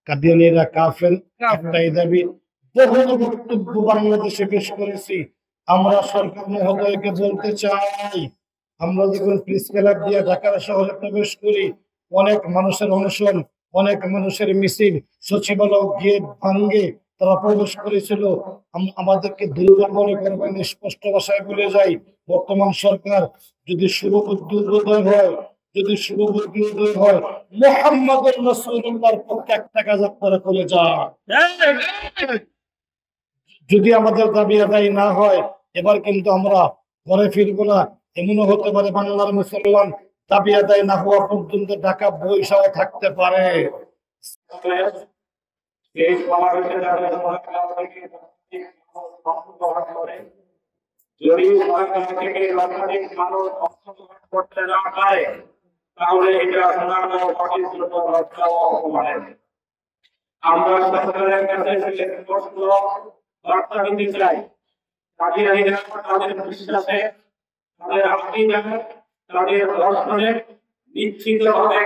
কাদিয়ানীরা কাফের, একটাই দাবি। বহু বক্তব্য বাংলাদেশে পেশ করেছি। আমরা সরকার মহোদয়কে বলতে চাই, আমরা যখন প্রেস ক্লাব দিয়ে ঢাকার শহরে প্রবেশ করি, অনেক মানুষের অনশন, অনেক মানুষের মিছিল, সচিবালয় গেট ভাঙ্গে তারা প্রবেশ করেছিল। আমাদেরকে দুর্বল মনে করবেন, স্পষ্ট ভাষায় বলে যাই, বর্তমান সরকার যদি শুভবুদ্ধির হয়, যদি শুভবুদ্ধির হয়, মুহাম্মাদুর রাসূলুল্লাহর পক্ষে একটা কাজ আপনারা করে যান। যদি আমাদের দাবি আদায় না হয়, এবার কিন্তু আমরা ঘরে ফিরবো না। এমনও হতে পারে বাংলার মুসলমান দাবি আদায় না হওয়া পর্যন্ত ঢাকা বৈশাখ থাকতে পারে। যদি করতে না পারে, তাহলে এটা আমরা সরকারের কাছে বার্তা দিতে চাই, তাদের বিশ্বাসে, তাদের আকিদায়, তাদের দর্শনে নিশ্চিতভাবে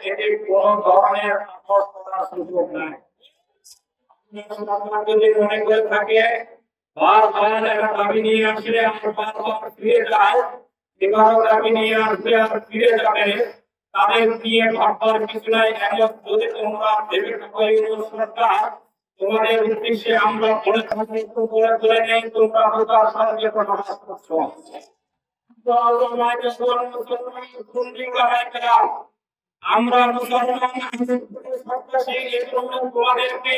এটি কোনো ধরনের আপোষ করার সুযোগ নাই। যদি মনে করে থাকে বারবার একটা দাবি নিয়ে আসলে আমরা বারবার ফিরে যাই, এবারও দাবি নিয়ে আসবে আর ফিরে যাবে, তাদের নিয়ে ভাববার কিছু নাই। এখন যদি তোমরা ভেবে থাকো সরকার তোমাদের উদ্দেশ্যে আমরা বলে থাকি, করে নেই, তোমরা তার সঙ্গে কথা করছো। আমরা মুসলমান তোমাদেরকে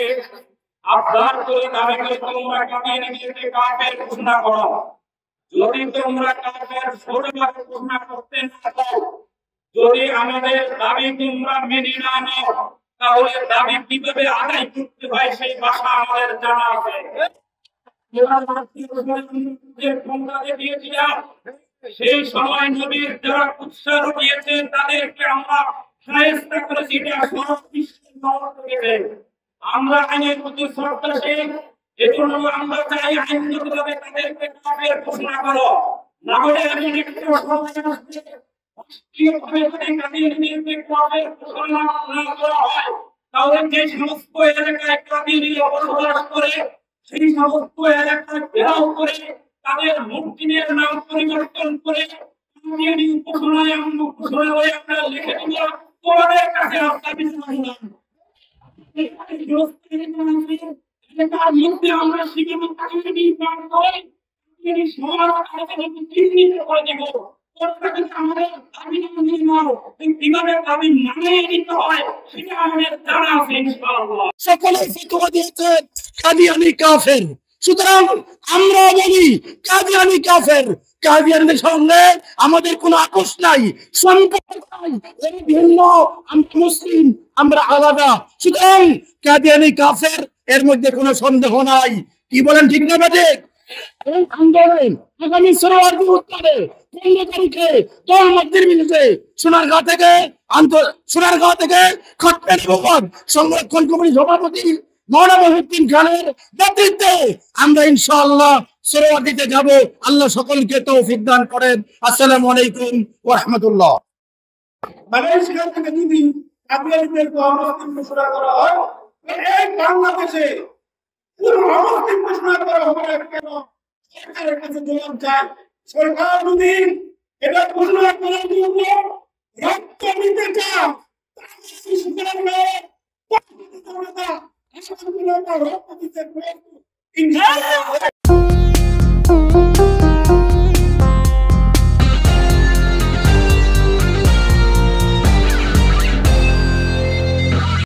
আবদার করে দাঁড়িয়ে তোমরা কাদিয়ানীদেরকে কাফের ঘোষণা করো। যদি তোমরা কাফের ঘোষণা করতে না পারো, যদি আমাদের দাবি তোমরা মেনে না নাও, তাহলে দাবি কিভাবে আদায় করতে হয় সেই ভাষা আমাদের জানা আছে। সেই সময় নবীর যারা উৎসাহ দিয়েছেন তাদেরকে আমরা শায়েস্তা করেছি। আমরা আইনের প্রতি শ্রদ্ধাশীল, এজন্য আমরা চাই আইনগতভাবে তাদেরকে কাফের ঘোষণা করো। না হলে তাহলে যে সমস্ত এলাকায় কাদিয়ানী বসবাস করে সেই সমস্ত এলাকায় ঘেরাও করে তাদের মসজিদের নাম পরিবর্তন করে কাদিয়ানী উপাসনায় আমরা ঘোষণা হয়ে আমরা লিখে দিব তোমাদের কাছে আমরা বিশ্বাস আমরা শিখে কাদিয়ানী পাঠ করে কাদিয়ানী সমাজ চিহ্নিত করে দেব। সকলে ফতোয়া দিয়েছেন কাদিয়ানী কাফের। সুতরাং আমরা বলি কাদিয়ানী কাফের, কাদিয়ানীদের সঙ্গে আমাদের কোনো আপোষ নাই, সম্পর্ক নাই। এর ভিন্ন, আমরা মুসলিম, আমরা আলাদা। সুতরাং কাদিয়ানী কাফের, এর মধ্যে কোনো সন্দেহ নাই। কি বলেন, ঠিক না বেটে? এই আন্দোলন আগামী 16 উত্তরে 15 তারিখে সোনারগাঁও থেকে খতমের মুবারক সংরক্ষণ কমিটির সভাপতি মওলানা মহিউদ্দিন খানের নেতৃত্বে আমরা ইনশাআল্লাহ সোহরাওয়ার্দীতে যাব। আল্লাহ সকলকে তৌফিক দান করেন। আসসালামু আলাইকুম ওয়া রাহমাতুল্লাহ। মালয়েশিয়া থেকে যদি কাদিয়ানীদের মুসলিম ঘোষণা করা হয়, এই বাংলাদেশে পুরো মুসলিম ঘোষণা করা হবে না কেন? সরকারের কাছে জবাব চাই। সরকার যদি এটা ঘোষণা করার জন্য রক্ত নিতে চান, রক্ত দিতে